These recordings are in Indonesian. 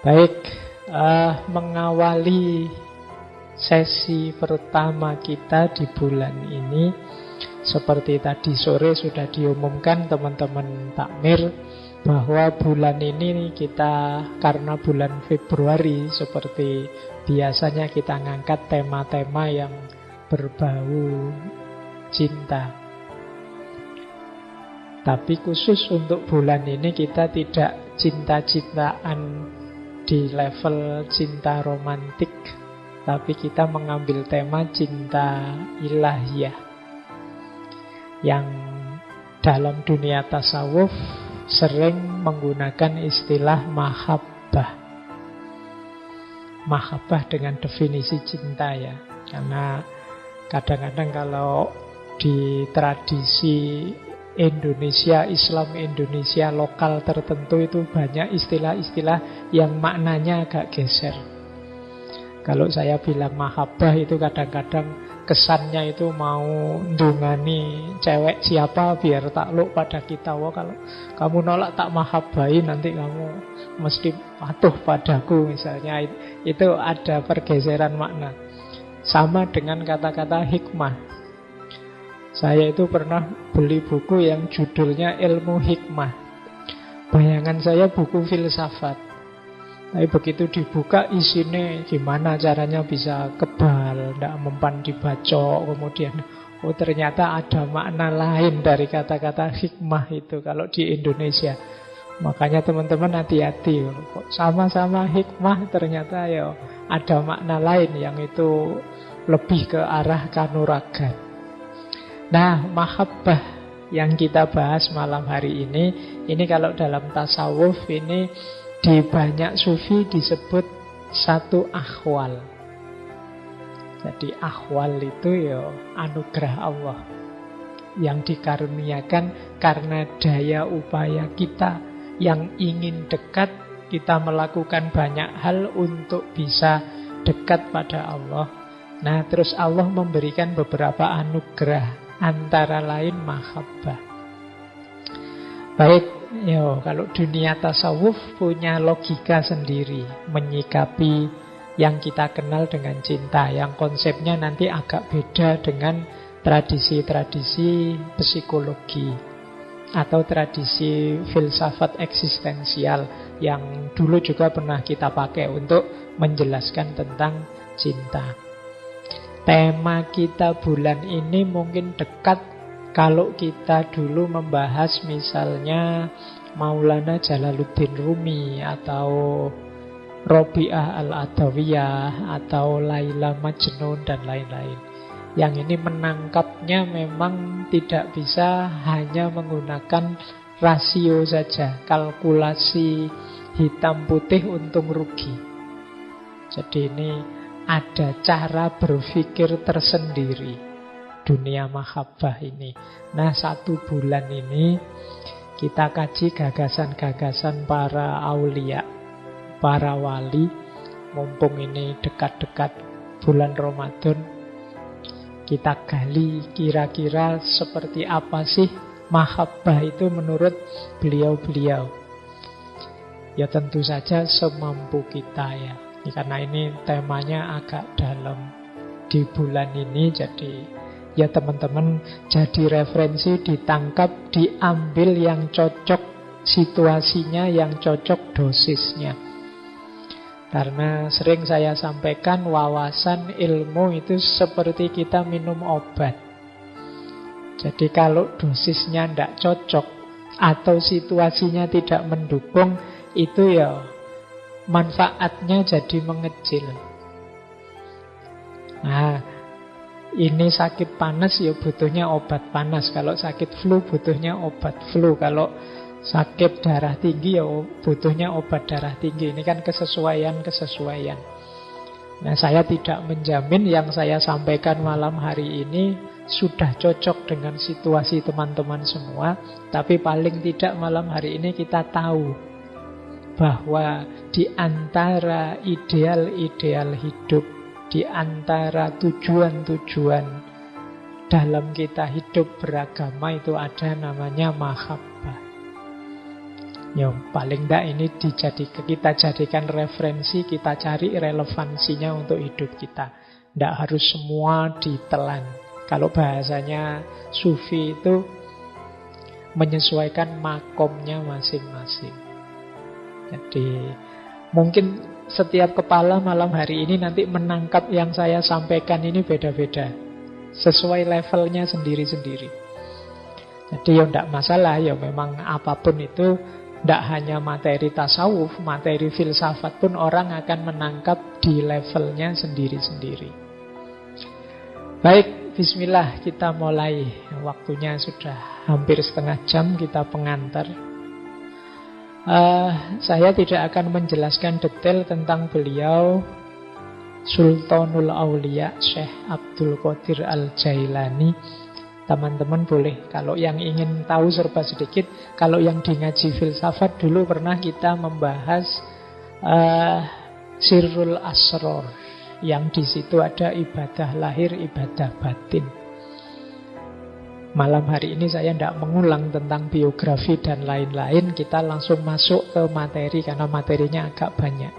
Baik, mengawali sesi pertama kita di bulan ini, seperti tadi sore sudah diumumkan teman-teman takmir bahwa bulan ini kita, karena bulan Februari, seperti biasanya kita ngangkat tema-tema yang berbau cinta. Tapi khusus untuk bulan ini kita tidak cinta-cintaan di level cinta romantik, tapi kita mengambil tema cinta ilahiyah, yang dalam dunia tasawuf sering menggunakan istilah mahabbah. Mahabbah dengan definisi cinta ya. Karena kadang-kadang kalau di tradisi Indonesia, Islam Indonesia lokal tertentu itu banyak istilah-istilah yang maknanya agak geser. Kalau saya bilang mahabbah itu kadang-kadang kesannya itu mau ndungani cewek siapa biar takluk pada kita. Wah, kalau kamu nolak tak mahabbahi nanti kamu mesti patuh padaku misalnya. Itu ada pergeseran makna. Sama dengan kata-kata hikmah. Saya itu pernah beli buku yang judulnya Ilmu Hikmah. Bayangan saya buku filsafat. Tapi begitu dibuka isinya gimana caranya bisa kebal, tidak mempan dibacok. Kemudian ternyata ada makna lain dari kata-kata hikmah itu kalau di Indonesia. Makanya teman-teman hati-hati. Kok sama-sama hikmah ternyata ya ada makna lain yang itu lebih ke arah kanuragan. Nah, mahabbah yang kita bahas malam hari ini kalau dalam tasawuf ini di banyak sufi disebut satu akhwal. Jadi akhwal itu ya anugerah Allah yang dikaruniakan karena daya upaya kita yang ingin dekat, kita melakukan banyak hal untuk bisa dekat pada Allah. Nah, terus Allah memberikan beberapa anugerah, antara lain mahabbah. Baik, kalau dunia tasawuf punya logika sendiri menyikapi yang kita kenal dengan cinta, yang konsepnya nanti agak beda dengan tradisi-tradisi psikologi atau tradisi filsafat eksistensial yang dulu juga pernah kita pakai untuk menjelaskan tentang cinta. Tema kita bulan ini mungkin dekat kalau kita dulu membahas misalnya Maulana Jalaluddin Rumi atau Robi'ah Al-Adawiyah atau Laila Majnun dan lain-lain. Yang ini menangkapnya memang tidak bisa hanya menggunakan rasio saja, kalkulasi hitam putih untung rugi. Jadi ini ada cara berpikir tersendiri dunia mahabbah ini. Nah, 1 bulan ini kita kaji gagasan-gagasan para aulia, para wali. Mumpung ini dekat-dekat bulan Ramadan, kita gali kira-kira seperti apa sih mahabbah itu menurut beliau-beliau. Ya tentu saja semampu kita ya. Karena ini temanya agak dalam di bulan ini, jadi ya teman-teman jadi referensi, ditangkap, diambil yang cocok situasinya, yang cocok dosisnya. Karena sering saya sampaikan wawasan ilmu itu seperti kita minum obat. Jadi kalau dosisnya tidak cocok atau situasinya tidak mendukung, itu ya manfaatnya jadi mengecil. Nah, ini sakit panas ya butuhnya obat panas. Kalau sakit flu butuhnya obat flu. Kalau sakit darah tinggi ya butuhnya obat darah tinggi. Ini kan kesesuaian. Nah, saya tidak menjamin yang saya sampaikan malam hari ini sudah cocok dengan situasi teman-teman semua. Tapi paling tidak malam hari ini kita tahu bahwa di antara ideal-ideal hidup, di antara tujuan-tujuan dalam kita hidup beragama itu ada namanya mahabbah. Ya, paling enggak ini kita jadikan referensi, kita cari relevansinya untuk hidup kita. Tidak harus semua ditelan. Kalau bahasanya sufi itu menyesuaikan makomnya masing-masing. Jadi mungkin setiap kepala malam hari ini nanti menangkap yang saya sampaikan ini beda-beda, sesuai levelnya sendiri-sendiri. Jadi ya tidak masalah, ya memang apapun itu, tidak hanya materi tasawuf, materi filsafat pun orang akan menangkap di levelnya sendiri-sendiri. Baik, bismillah, kita mulai. Waktunya sudah hampir setengah jam, kita pengantar. Saya tidak akan menjelaskan detail tentang beliau, Sultanul Aulia Syekh Abdul Qadir Al-Jailani. Teman-teman boleh, kalau yang ingin tahu serba sedikit, kalau yang di ngaji filsafat dulu pernah kita membahas Sirrul Asror, yang di situ ada ibadah lahir, ibadah batin. Malam hari ini saya tidak mengulang tentang biografi dan lain-lain, kita langsung masuk ke materi karena materinya agak banyak.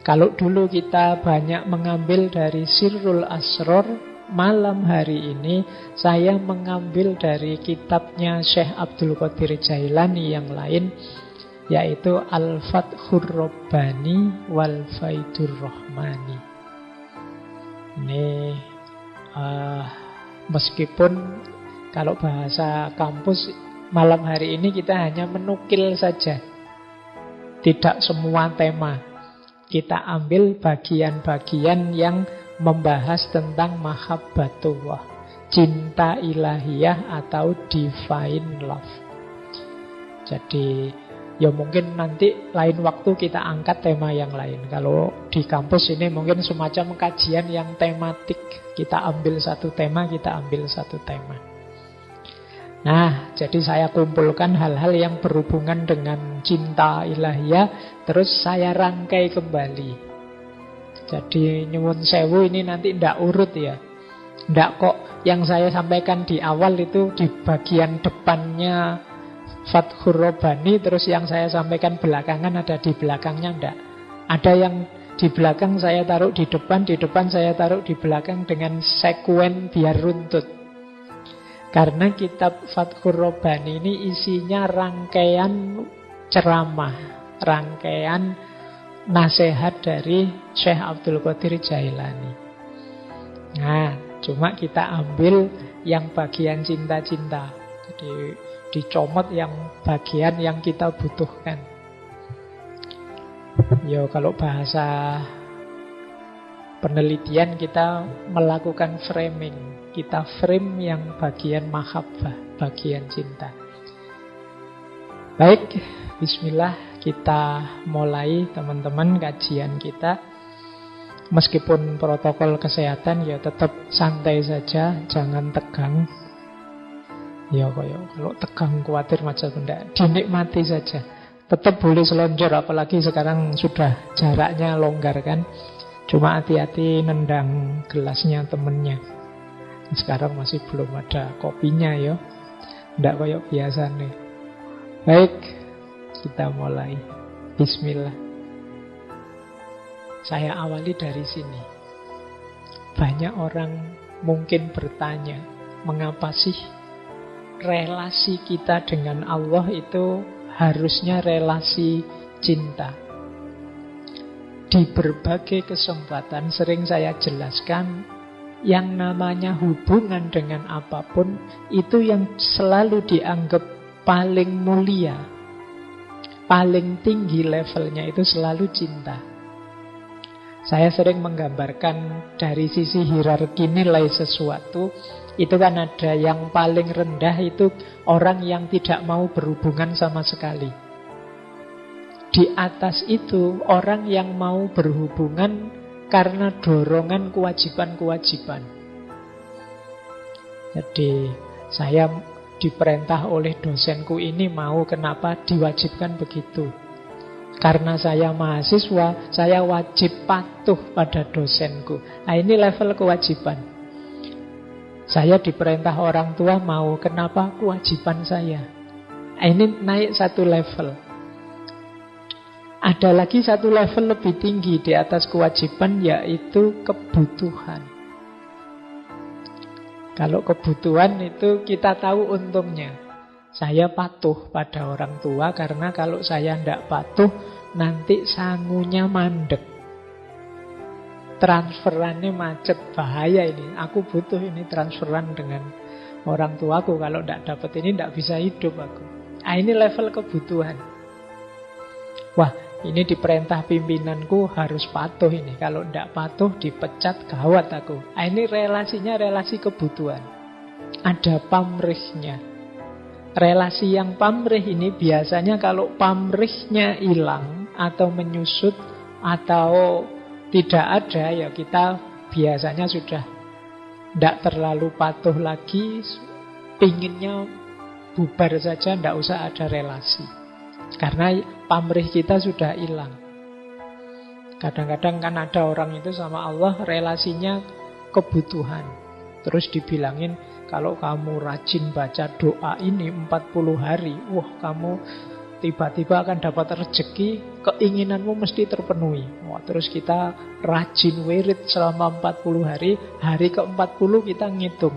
Kalau dulu kita banyak mengambil dari Sirrul Asror, malam hari ini saya mengambil dari kitabnya Syekh Abdul Qadir Jailani yang lain, yaitu Al-Fathur Rabbani wal Faidur Rahmani. Ini meskipun kalau bahasa kampus malam hari ini kita hanya menukil saja, tidak semua tema. Kita ambil bagian-bagian yang membahas tentang mahabbatullah, cinta ilahiyah atau divine love. Jadi ya mungkin nanti lain waktu kita angkat tema yang lain. Kalau di kampus ini mungkin semacam kajian yang tematik, kita ambil satu tema, kita ambil satu tema. Nah, jadi saya kumpulkan hal-hal yang berhubungan dengan cinta ilahiyah, terus saya rangkai kembali. Jadi nyuwun sewu ini nanti ndak urut ya. Ndak kok yang saya sampaikan di awal itu di bagian depannya Fathur Rabbani, terus yang saya sampaikan belakangan ada di belakangnya, ndak. Ada yang di belakang saya taruh di depan saya taruh di belakang dengan sekuen biar runtut. Karena kitab Fathur Rabbani ini isinya rangkaian ceramah, rangkaian nasihat dari Syekh Abdul Qadir Jailani. Nah, cuma kita ambil yang bagian cinta-cinta. Jadi dicomot yang bagian yang kita butuhkan. Yo, kalau bahasa penelitian kita melakukan framing. Kita frame yang bagian mahabbah, bagian cinta. Baik, bismillah, kita mulai teman-teman kajian kita. Meskipun protokol kesehatan ya tetap santai saja, jangan tegang. Ya kalau tegang khawatir macam benda, dinikmati saja. Tetap boleh selonjor, apalagi sekarang sudah jaraknya longgar kan. Cuma hati-hati nendang gelasnya temennya. Sekarang masih belum ada kopinya ya, ndak kayak biasa nih. Baik, kita mulai. Bismillah. Saya awali dari sini. Banyak orang mungkin bertanya, mengapa sih relasi kita dengan Allah itu harusnya relasi cinta? Di berbagai kesempatan sering saya jelaskan, yang namanya hubungan dengan apapun itu yang selalu dianggap paling mulia, paling tinggi levelnya itu selalu cinta. Saya sering menggambarkan dari sisi hierarki nilai sesuatu, itu kan ada yang paling rendah itu orang yang tidak mau berhubungan sama sekali. Di atas itu orang yang mau berhubungan karena dorongan kewajiban-kewajiban. Jadi saya diperintah oleh dosenku ini mau, kenapa diwajibkan begitu? Karena saya mahasiswa, saya wajib patuh pada dosenku. Nah, ini level kewajiban. Saya diperintah orang tua mau, kenapa? Kewajiban saya. Nah, ini naik satu level. Ada lagi satu level lebih tinggi di atas kewajiban, yaitu kebutuhan. Kalau kebutuhan itu kita tahu untungnya. Saya patuh pada orang tua karena kalau saya tidak patuh nanti sangunya mandek, transferannya macet, bahaya ini. Aku butuh ini transferan dengan orang tuaku. Kalau tidak dapat ini tidak bisa hidup aku. Ini level kebutuhan. Wah, ini diperintah pimpinanku harus patuh ini. Kalau tidak patuh dipecat, gawat aku. Ini relasinya relasi kebutuhan. Ada pamrihnya. Relasi yang pamrih ini biasanya kalau pamrihnya hilang atau menyusut atau tidak ada, ya kita biasanya sudah tidak terlalu patuh lagi, pinginnya bubar saja, tidak usah ada relasi. Karena pamrih kita sudah hilang. Kadang-kadang kan ada orang itu sama Allah relasinya kebutuhan. Terus dibilangin, kalau kamu rajin baca doa ini 40 hari, wah kamu tiba-tiba akan dapat rezeki, keinginanmu mesti terpenuhi. Wah, terus kita rajin wirid selama 40 hari, hari ke-40 kita ngitung,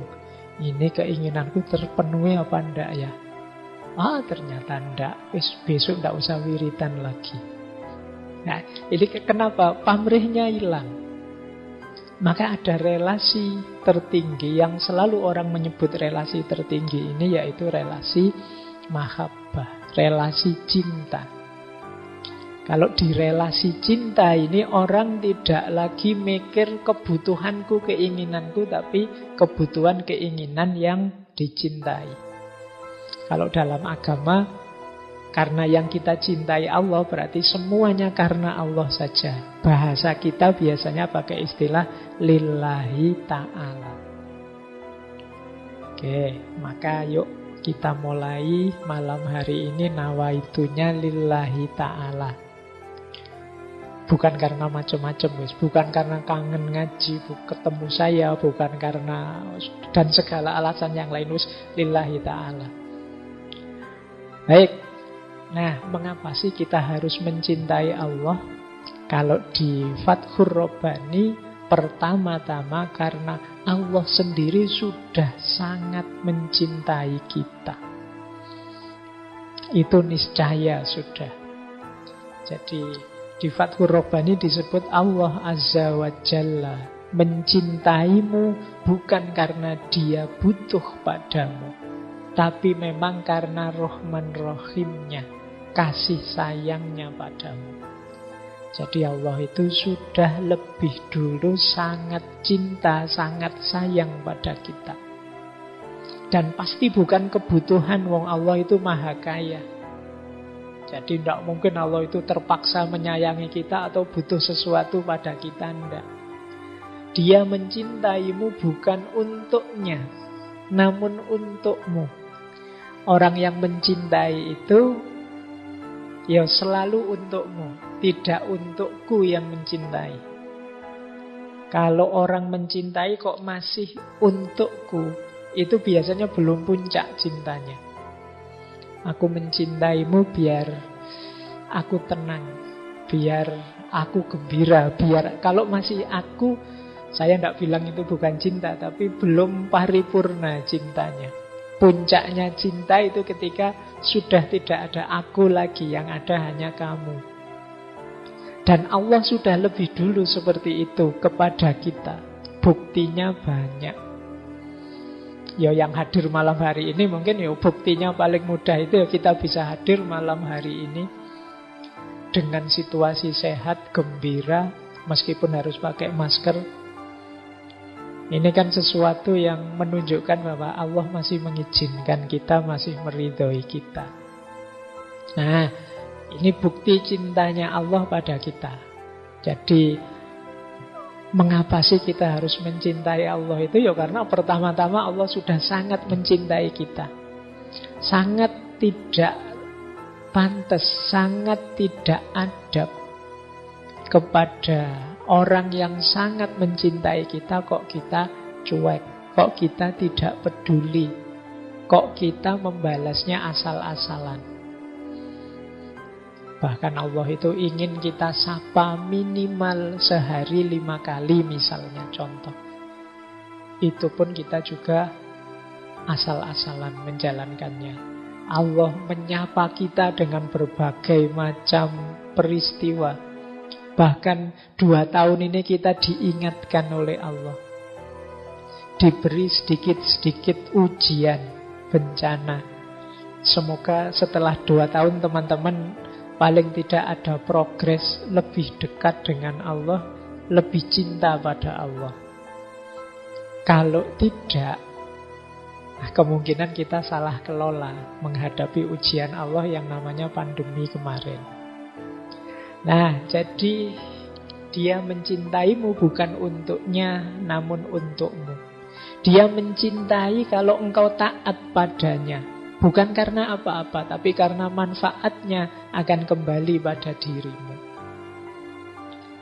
ini keinginanku terpenuhi apa enggak ya? Ternyata enggak, besok enggak usah wiridan lagi. Nah, ini kenapa? Pamrihnya hilang. Maka ada relasi tertinggi yang selalu orang menyebut relasi tertinggi ini, yaitu relasi mahabbah, relasi cinta. Kalau di relasi cinta ini orang tidak lagi mikir kebutuhanku, keinginanku, tapi kebutuhan, keinginan yang dicintai. Kalau dalam agama, karena yang kita cintai Allah, berarti semuanya karena Allah saja. Bahasa kita biasanya pakai istilah lillahi ta'ala. Oke, maka yuk kita mulai malam hari ini nawaitunya lillahi ta'ala. Bukan karena macam-macam, bukan karena kangen ngaji, ketemu saya, bukan karena dan segala alasan yang lain, lillahi ta'ala. Baik. Nah, mengapa sih kita harus mencintai Allah? Kalau di Fathur Rabbani, pertama-tama karena Allah sendiri sudah sangat mencintai kita. Itu niscaya sudah. Jadi di Fathur Rabbani disebut Allah Azza wa Jalla mencintaimu bukan karena dia butuh padamu, tapi memang karena Rahman Rahimnya, kasih sayangnya padamu. Jadi Allah itu sudah lebih dulu sangat cinta, sangat sayang pada kita. Dan pasti bukan kebutuhan, wong Allah itu maha kaya. Jadi tidak mungkin Allah itu terpaksa menyayangi kita atau butuh sesuatu pada kita, tidak. Dia mencintaimu bukan untuknya, namun untukmu. Orang yang mencintai itu ya selalu untukmu, tidak untukku yang mencintai. Kalau orang mencintai kok masih untukku, itu biasanya belum puncak cintanya. Aku mencintaimu biar aku tenang, biar aku gembira, biar kalau masih aku, saya tidak bilang itu bukan cinta, tapi belum paripurna cintanya. Puncaknya cinta itu ketika sudah tidak ada aku lagi, yang ada hanya kamu. Dan Allah sudah lebih dulu seperti itu kepada kita. Buktinya banyak. Ya yang hadir malam hari ini mungkin ya buktinya paling mudah itu ya kita bisa hadir malam hari ini dengan situasi sehat, gembira, meskipun harus pakai masker. Ini kan sesuatu yang menunjukkan bahwa Allah masih mengizinkan kita, masih meridhoi kita. Nah, ini bukti cintanya Allah pada kita. Jadi, mengapa sih kita harus mencintai Allah itu? Ya karena pertama-tama Allah sudah sangat mencintai kita. Sangat tidak pantas, sangat tidak adab kepada orang yang sangat mencintai kita kok kita cuek, kok kita tidak peduli, kok kita membalasnya asal-asalan. Bahkan Allah itu ingin kita sapa minimal sehari 5 kali misalnya, contoh. Itu pun kita juga asal-asalan menjalankannya. Allah menyapa kita dengan berbagai macam peristiwa. Bahkan 2 tahun ini kita diingatkan oleh Allah. Diberi sedikit-sedikit ujian, bencana. Semoga setelah 2 tahun teman-teman paling tidak ada progres lebih dekat dengan Allah, lebih cinta pada Allah. Kalau tidak, kemungkinan kita salah kelola menghadapi ujian Allah yang namanya pandemi kemarin. Nah, jadi Dia mencintaimu bukan untuknya, namun untukmu. Dia mencintai kalau engkau taat padanya. Bukan karena apa-apa, tapi karena manfaatnya akan kembali pada dirimu.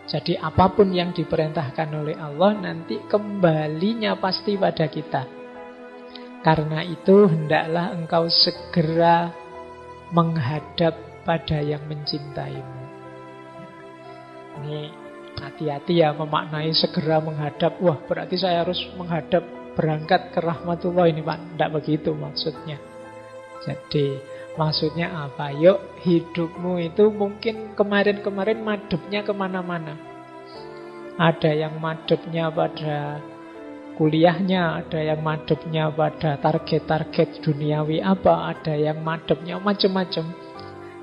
Jadi apapun yang diperintahkan oleh Allah nanti kembalinya pasti pada kita. Karena itu hendaklah engkau segera menghadap pada yang mencintaimu. Ini hati-hati ya memaknai segera menghadap. Wah, berarti saya harus menghadap, berangkat ke rahmatullah ini Pak. Tidak begitu maksudnya. Jadi maksudnya apa? Yuk, hidupmu itu mungkin kemarin-kemarin madepnya kemana-mana. Ada yang madepnya pada kuliahnya, ada yang madepnya pada target-target duniawi apa, ada yang madepnya macam-macam.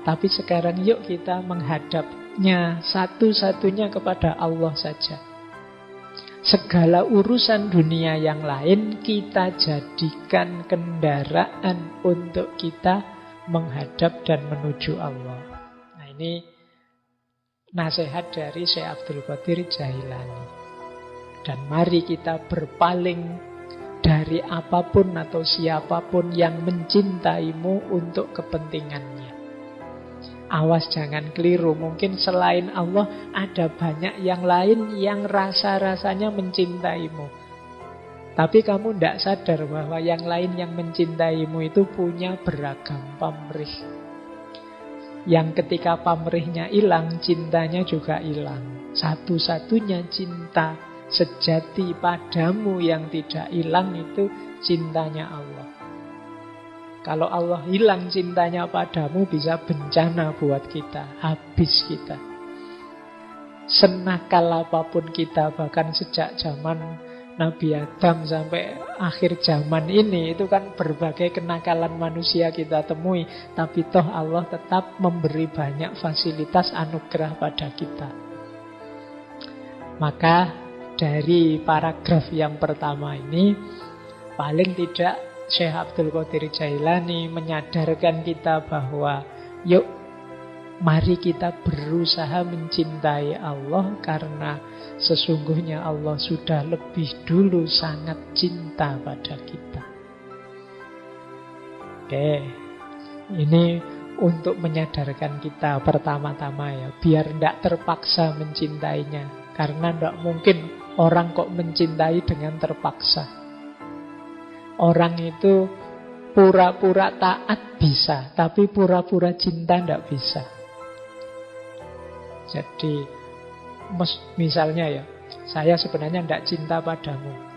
Tapi sekarang yuk kita menghadapnya satu-satunya kepada Allah saja. Segala urusan dunia yang lain kita jadikan kendaraan untuk kita menghadap dan menuju Allah. Nah, ini nasihat dari Syekh Abdul Qadir Jailani. Dan mari kita berpaling dari apapun atau siapapun yang mencintaimu untuk kepentingannya. Awas jangan keliru, mungkin selain Allah ada banyak yang lain yang rasa-rasanya mencintaimu. Tapi kamu tidak sadar bahwa yang lain yang mencintaimu itu punya beragam pamrih. Yang ketika pamrihnya hilang, cintanya juga hilang. Satu-satunya cinta sejati padamu yang tidak hilang itu cintanya Allah. Kalau Allah hilang cintanya padamu, bisa bencana buat kita, habis kita. Senakal apapun kita, bahkan sejak zaman Nabi Adam sampai akhir zaman ini, itu kan berbagai kenakalan manusia kita temui. Tapi toh Allah tetap memberi banyak fasilitas anugerah pada kita. Maka dari paragraf yang pertama ini, paling tidak Syekh Abdul Qadir Jailani menyadarkan kita bahwa yuk, mari kita berusaha mencintai Allah karena sesungguhnya Allah sudah lebih dulu sangat cinta pada kita. Oke, ini untuk menyadarkan kita pertama-tama ya, biar tidak terpaksa mencintainya. Karena tidak mungkin orang kok mencintai dengan terpaksa. Orang itu pura-pura taat bisa, tapi pura-pura cinta tidak bisa. Jadi misalnya ya, saya sebenarnya tidak cinta padamu.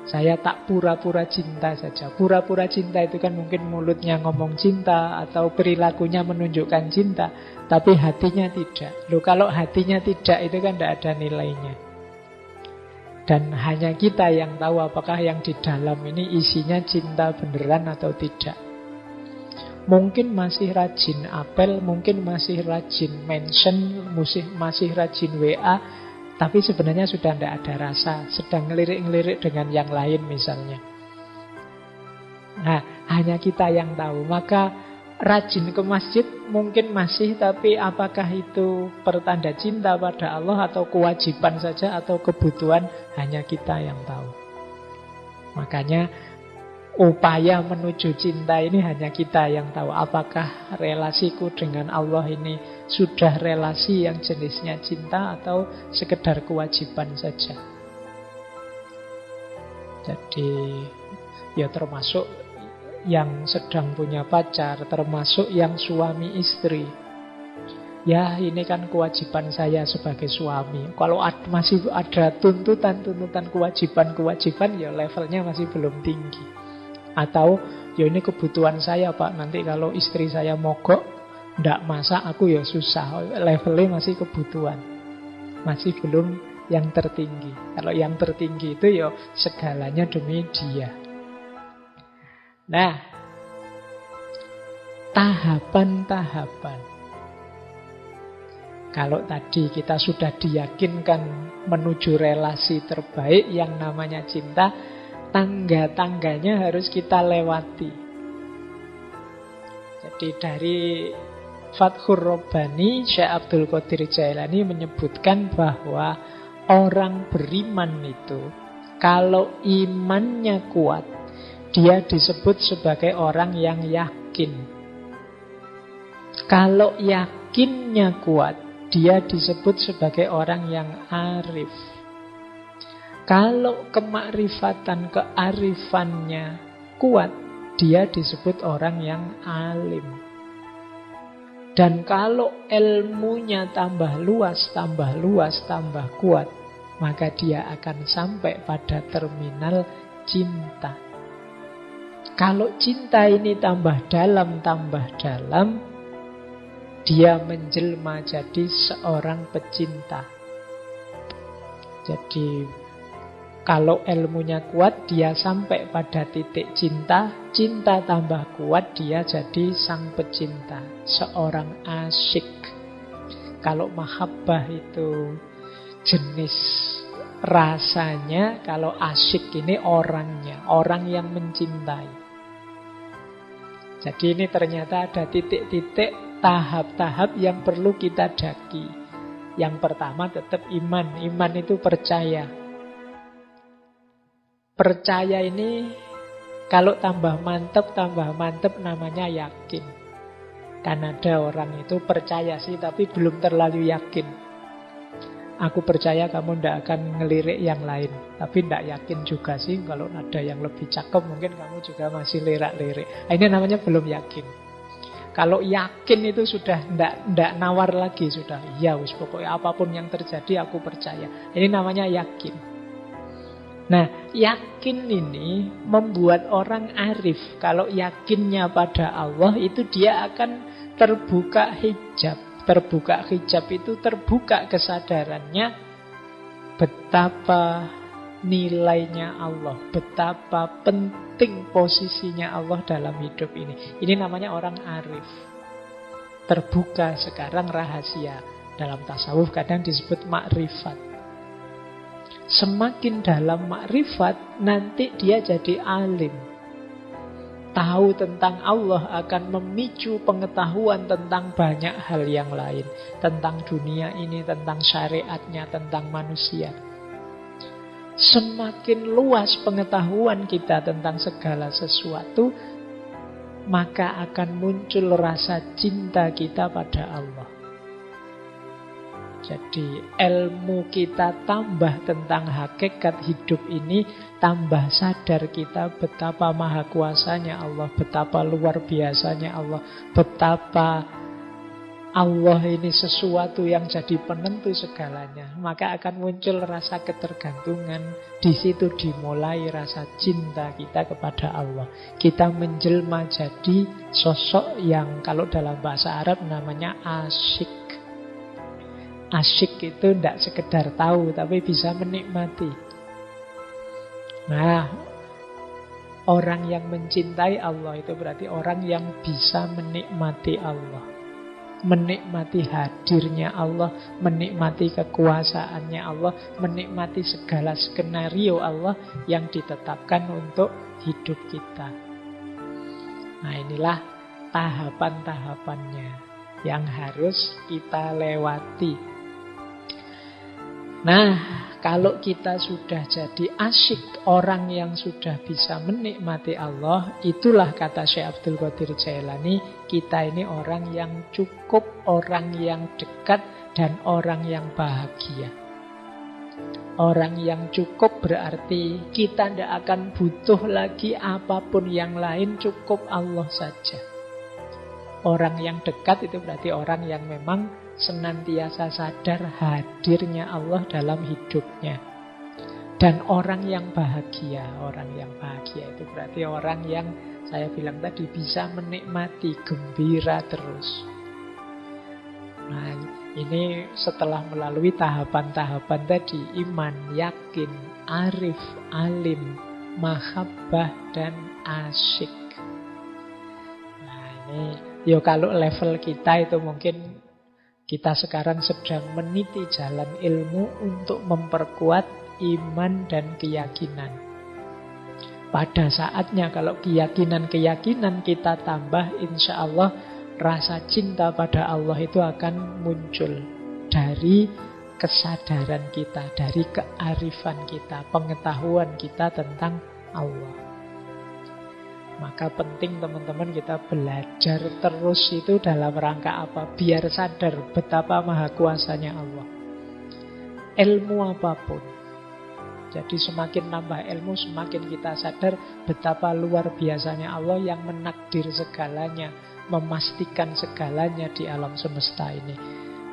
Saya tak pura-pura cinta saja. Pura-pura cinta itu kan mungkin mulutnya ngomong cinta atau perilakunya menunjukkan cinta, tapi hatinya tidak. Loh, kalau hatinya tidak itu kan tidak ada nilainya. Dan hanya kita yang tahu apakah yang di dalam ini isinya cinta beneran atau tidak. Mungkin masih rajin apel, mungkin masih rajin mention, masih rajin WA, tapi sebenarnya sudah tidak ada rasa, sedang ngelirik-ngelirik dengan yang lain misalnya. Nah, hanya kita yang tahu. Maka rajin ke masjid mungkin masih, tapi apakah itu pertanda cinta pada Allah atau kewajiban saja atau kebutuhan, hanya kita yang tahu. Makanya upaya menuju cinta ini hanya kita yang tahu. Apakah relasiku dengan Allah ini sudah relasi yang jenisnya cinta atau sekedar kewajiban saja. Jadi ya termasuk yang sedang punya pacar, termasuk yang suami istri. Ya ini kan kewajiban saya sebagai suami. Kalau masih ada tuntutan-tuntutan kewajiban-kewajiban, ya levelnya masih belum tinggi. Atau ya ini kebutuhan saya Pak, nanti kalau istri saya mogok ndak masak aku ya susah. Levelnya masih kebutuhan, masih belum yang tertinggi. Kalau yang tertinggi itu ya segalanya demi dia. Nah, tahapan-tahapan. Kalau tadi kita sudah diyakinkan menuju relasi terbaik yang namanya cinta, tangga-tangganya harus kita lewati. Jadi dari Fathur Rabbani, Syekh Abdul Qadir Jailani menyebutkan bahwa orang beriman itu kalau imannya kuat, dia disebut sebagai orang yang yakin. Kalau yakinnya kuat, dia disebut sebagai orang yang arif. Kalau kemakrifatan, kearifannya kuat, dia disebut orang yang alim. Dan kalau ilmunya tambah luas, tambah kuat, maka dia akan sampai pada terminal cinta. Kalau cinta ini tambah dalam, dia menjelma jadi seorang pecinta. Jadi kalau ilmunya kuat, dia sampai pada titik cinta. Cinta tambah kuat, dia jadi sang pecinta, seorang asyik. Kalau mahabbah itu jenis rasanya, kalau asyik ini orangnya, orang yang mencintai. Jadi ini ternyata ada titik-titik, tahap-tahap yang perlu kita daki. Yang pertama tetap iman. Iman itu percaya. Percaya ini kalau tambah mantep namanya yakin. Kan ada orang itu percaya sih tapi belum terlalu yakin. Aku percaya kamu tidak akan ngelirik yang lain, tapi tidak yakin juga sih. Kalau ada yang lebih cakep mungkin kamu juga masih lirak-lirik. Ini namanya belum yakin. Kalau yakin itu sudah tidak nawar lagi, sudah ya wis pokoknya apapun yang terjadi aku percaya. Ini namanya yakin. Nah, yakin ini membuat orang arif. Kalau yakinnya pada Allah itu dia akan terbuka hijab. Terbuka hijab itu terbuka kesadarannya betapa nilainya Allah, betapa penting posisinya Allah dalam hidup ini. Ini namanya orang arif. Terbuka sekarang rahasia. Dalam tasawuf kadang disebut makrifat. Semakin dalam makrifat, nanti dia jadi alim. Tahu tentang Allah akan memicu pengetahuan tentang banyak hal yang lain. Tentang dunia ini, tentang syariatnya, tentang manusia. Semakin luas pengetahuan kita tentang segala sesuatu, maka akan muncul rasa cinta kita pada Allah. Jadi ilmu kita tambah tentang hakikat hidup ini, tambah sadar kita betapa maha kuasanya Allah, betapa luar biasanya Allah, betapa Allah ini sesuatu yang jadi penentu segalanya. Maka akan muncul rasa ketergantungan. Di situ dimulai rasa cinta kita kepada Allah. Kita menjelma jadi sosok yang kalau dalam bahasa Arab namanya asyik. Asyik itu tidak sekedar tahu, tapi bisa menikmati. Nah, orang yang mencintai Allah itu berarti orang yang bisa menikmati Allah. Menikmati hadirnya Allah, menikmati kekuasaannya Allah, menikmati segala skenario Allah yang ditetapkan untuk hidup kita. Nah, inilah tahapan-tahapannya yang harus kita lewati. Nah, kalau kita sudah jadi asyik, orang yang sudah bisa menikmati Allah, itulah kata Syekh Abdul Qadir Jailani, kita ini orang yang cukup, orang yang dekat, dan orang yang bahagia. Orang yang cukup berarti kita tidak akan butuh lagi apapun yang lain, cukup Allah saja. Orang yang dekat itu berarti orang yang memang senantiasa sadar hadirnya Allah dalam hidupnya. Dan orang yang bahagia itu berarti orang yang saya bilang tadi bisa menikmati, gembira terus. Nah, ini setelah melalui tahapan-tahapan tadi, iman, yakin, arif, alim, mahabbah, dan asyik. Nah, ini kalau level kita itu mungkin kita sekarang sedang meniti jalan ilmu untuk memperkuat iman dan keyakinan. Pada saatnya kalau keyakinan kita tambah, insya Allah rasa cinta pada Allah itu akan muncul dari kesadaran kita, dari kearifan kita, pengetahuan kita tentang Allah. Maka penting teman-teman kita belajar terus itu dalam rangka apa? Biar sadar betapa maha kuasanya Allah. Ilmu apapun. Jadi semakin nambah ilmu, semakin kita sadar betapa luar biasanya Allah yang menakdir segalanya, memastikan segalanya di alam semesta ini.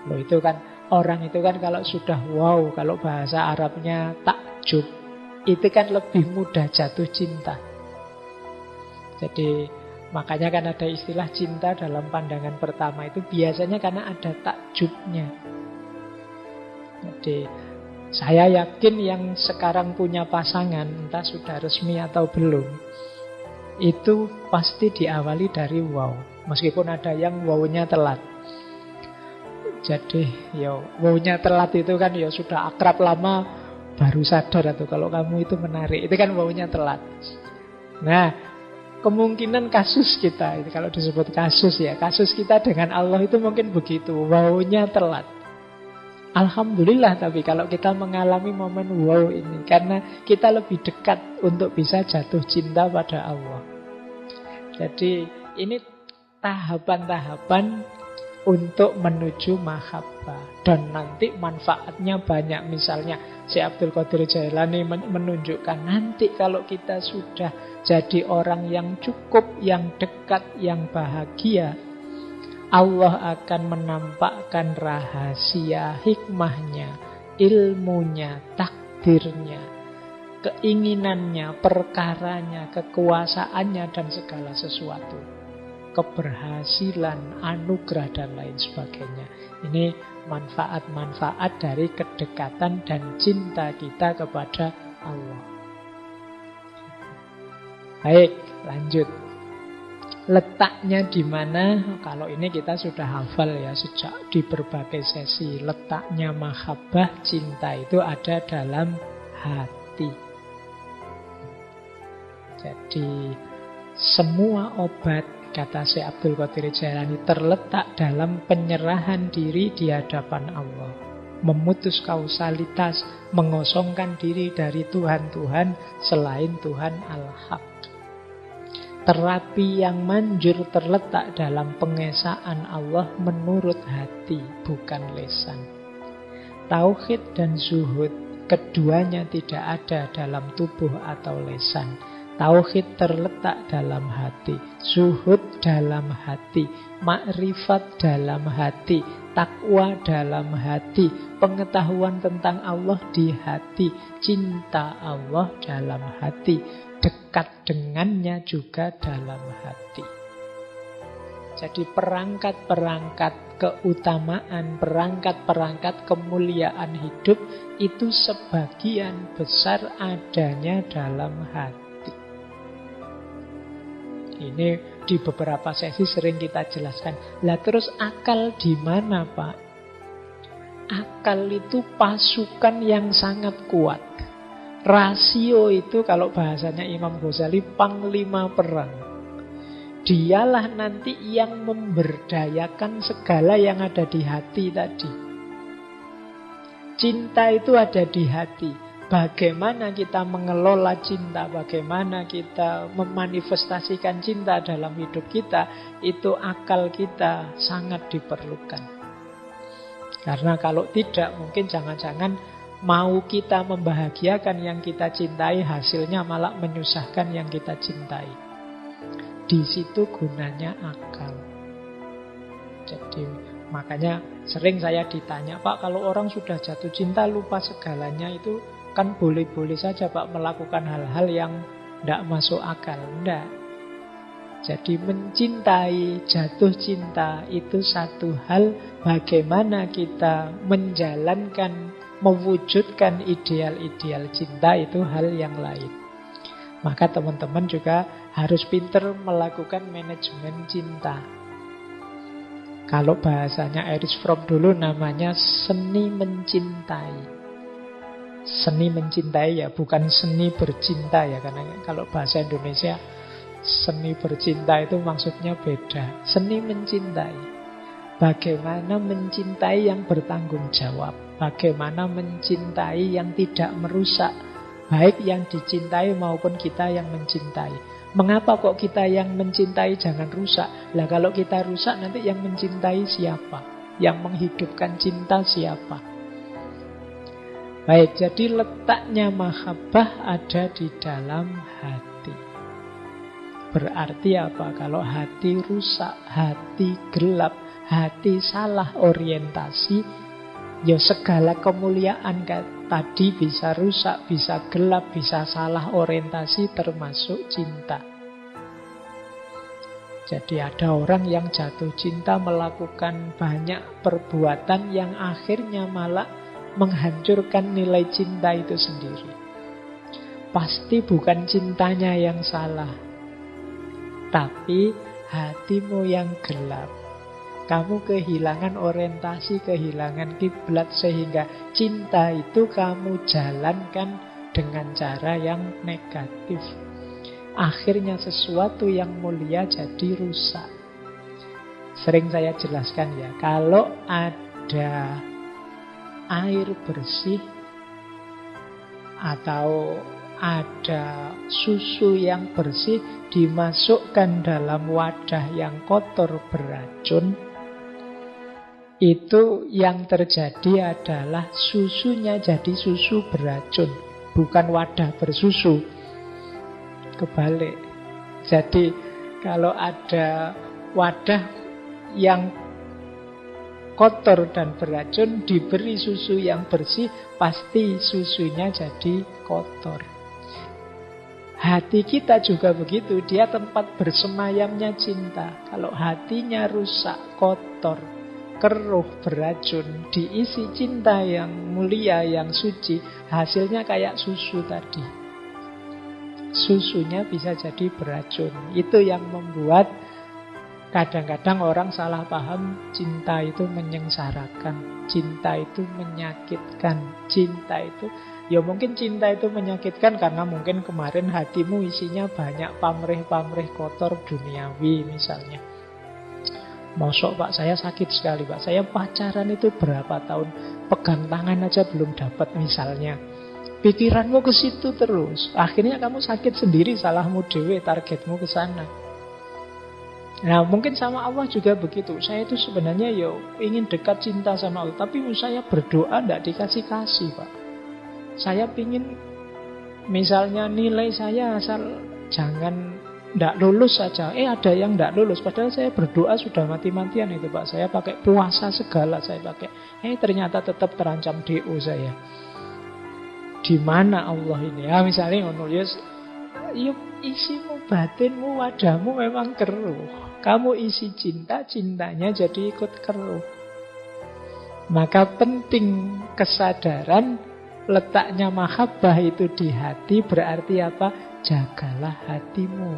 Loh, itu kan orang itu kan kalau sudah wow, kalau bahasa Arabnya takjub, itu kan lebih mudah jatuh cinta. Jadi makanya kan ada istilah cinta dalam pandangan pertama itu biasanya karena ada takjubnya. Jadi saya yakin yang sekarang punya pasangan, entah sudah resmi atau belum, itu pasti diawali dari wow. Meskipun ada yang wow-nya telat. Jadi wow-nya telat itu kan sudah akrab lama baru sadar atau kalau kamu itu menarik. Itu kan wow-nya telat. Nah, kemungkinan kasus kita, itu kalau disebut kasus kasus kita dengan Allah itu mungkin begitu, wow-nya telat. Alhamdulillah, tapi kalau kita mengalami momen wow ini, karena kita lebih dekat untuk bisa jatuh cinta pada Allah. Jadi ini tahapan-tahapan untuk menuju mahabbah. Dan nanti manfaatnya banyak. Misalnya Syekh Abdul Qadir Jailani menunjukkan nanti kalau kita sudah jadi orang yang cukup, yang dekat, yang bahagia, Allah akan menampakkan rahasia hikmahnya, ilmunya, takdirnya, keinginannya, perkaranya, kekuasaannya, dan segala sesuatu. Keberhasilan, anugerah, dan lain sebagainya. Ini manfaat-manfaat dari kedekatan dan cinta kita kepada Allah. Baik, lanjut. Letaknya di mana? Kalau ini kita sudah hafal sejak di berbagai sesi. Letaknya mahabbah, cinta itu ada dalam hati. Jadi semua obat, kata Syekh Abdul Qadir Jailani, terletak dalam penyerahan diri di hadapan Allah. Memutus kausalitas, mengosongkan diri dari Tuhan-Tuhan selain Tuhan Al-Haq. Terapi yang manjur terletak dalam pengesaan Allah menurut hati, bukan lisan. Tauhid dan zuhud, keduanya tidak ada dalam tubuh atau lisan. Tauhid terletak dalam hati, zuhud dalam hati, makrifat dalam hati, takwa dalam hati, pengetahuan tentang Allah di hati, cinta Allah dalam hati, dekat dengannya juga dalam hati. Jadi perangkat-perangkat keutamaan, perangkat-perangkat kemuliaan hidup itu sebagian besar adanya dalam hati. Ini di beberapa sesi sering kita jelaskan. Lah terus akal di mana, Pak? Akal itu pasukan yang sangat kuat. Rasio itu kalau bahasanya Imam Ghazali panglima perang. Dialah nanti yang memberdayakan segala yang ada di hati tadi. Cinta itu ada di hati. Bagaimana kita mengelola cinta, bagaimana kita memanifestasikan cinta dalam hidup kita, itu akal kita sangat diperlukan. Karena kalau tidak, mungkin jangan-jangan mau kita membahagiakan yang kita cintai, hasilnya malah menyusahkan yang kita cintai. Di situ gunanya akal. Jadi Makanya sering saya ditanya, Pak, kalau orang sudah jatuh cinta lupa segalanya itu kan boleh-boleh saja Pak melakukan hal-hal yang tidak masuk akal. Tidak. Jadi mencintai, jatuh cinta itu satu hal. Bagaimana kita menjalankan, mewujudkan ideal-ideal cinta itu hal yang lain. Maka teman-teman juga harus pintar melakukan manajemen cinta. Kalau bahasanya Erich Fromm dulu namanya seni mencintai. Seni mencintai ya, bukan seni bercinta ya. Karena kalau bahasa Indonesia seni bercinta itu maksudnya beda. Seni mencintai. Bagaimana mencintai yang bertanggung jawab. Bagaimana mencintai yang tidak merusak. Baik yang dicintai maupun kita yang mencintai. Mengapa kok kita yang mencintai jangan rusak? Lah kalau kita rusak nanti yang mencintai siapa? Yang menghidupkan cinta siapa? Baik, jadi letaknya mahabbah ada di dalam hati. Berarti apa? Kalau hati rusak, hati gelap, hati salah orientasi, ya segala kemuliaan tadi bisa rusak, bisa gelap, bisa salah orientasi termasuk cinta. Jadi ada orang yang jatuh cinta melakukan banyak perbuatan yang akhirnya malah menghancurkan nilai cinta itu sendiri. Pasti bukan cintanya yang salah, tapi hatimu yang gelap. Kamu kehilangan orientasi, kehilangan kiblat, sehingga cinta itu kamu jalankan dengan cara yang negatif. Akhirnya sesuatu yang mulia jadi rusak. Sering saya jelaskan ya, kalau ada air bersih atau ada susu yang bersih dimasukkan dalam wadah yang kotor beracun, itu yang terjadi adalah susunya jadi susu beracun, bukan wadah bersusu. Kebalik. Jadi kalau ada wadah yang kotor dan beracun diberi susu yang bersih, pasti susunya jadi kotor. Hati kita juga begitu, dia tempat bersemayamnya cinta. Kalau hatinya rusak, kotor, keruh, beracun, diisi cinta yang mulia, yang suci, hasilnya kayak susu tadi. Susunya bisa jadi beracun. Itu yang membuat kadang-kadang orang salah paham cinta itu menyengsarakan, cinta itu menyakitkan, cinta itu, ya mungkin cinta itu menyakitkan karena mungkin kemarin hatimu isinya banyak pamrih-pamrih kotor duniawi misalnya. Mosok Pak, saya sakit sekali Pak, saya pacaran itu berapa tahun, pegang tangan aja belum dapat misalnya. Pikiranmu ke situ terus, akhirnya kamu sakit sendiri, salahmu dewe, targetmu ke sana. Nah mungkin sama Allah juga begitu. Saya itu sebenarnya ingin dekat cinta sama Allah, tapi saya berdoa tidak dikasih-kasih Pak. Saya ingin misalnya nilai saya asal jangan tidak lulus saja. Ada yang tidak lulus, padahal saya berdoa sudah mati-matian itu Pak. Saya pakai puasa segala saya pakai. Ternyata tetap terancam DO saya. Di mana Allah ini? Ya misalnya isimu, batinmu, wadahmu memang keruh. Kamu isi cinta, cintanya jadi ikut keruh. Maka penting kesadaran letaknya mahabbah itu di hati. Berarti apa? Jagalah hatimu.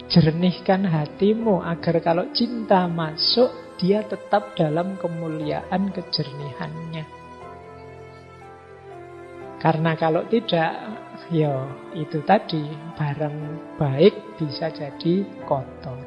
Jernihkan hatimu agar kalau cinta masuk, dia tetap dalam kemuliaan kejernihannya. Karena kalau tidak, itu tadi, barang baik bisa jadi kotor.